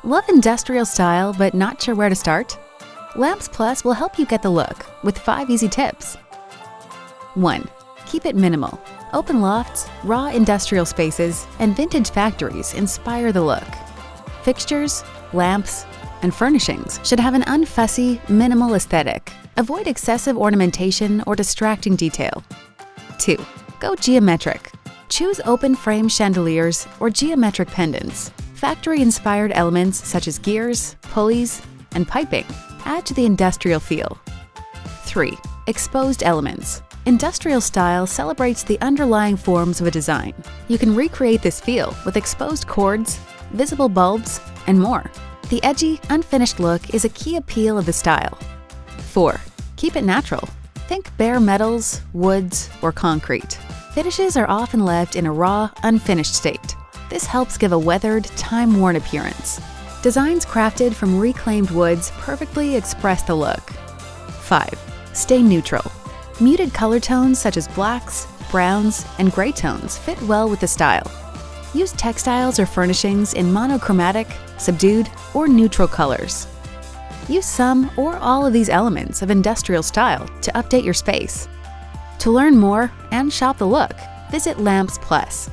Love industrial style but not sure where to start? Lamps Plus will help you get the look with 5 easy tips. 1. Keep it minimal. Open lofts, raw industrial spaces, and vintage factories inspire the look. Fixtures, lamps, and furnishings should have an unfussy, minimal aesthetic. Avoid excessive ornamentation or distracting detail. 2. Go geometric. Choose open frame chandeliers or geometric pendants. Factory-inspired elements such as gears, pulleys, and piping add to the industrial feel. 3. Exposed elements. Industrial style celebrates the underlying forms of a design. You can recreate this feel with exposed cords, visible bulbs, and more. The edgy, unfinished look is a key appeal of the style. 4. Keep it natural. Think bare metals, woods, or concrete. Finishes are often left in a raw, unfinished state. This helps give a weathered, time-worn appearance. Designs crafted from reclaimed woods perfectly express the look. 5. Stay neutral. Muted color tones such as blacks, browns, and gray tones fit well with the style. Use textiles or furnishings in monochromatic, subdued, or neutral colors. Use some or all of these elements of industrial style to update your space. To learn more and shop the look, visit Lamps Plus.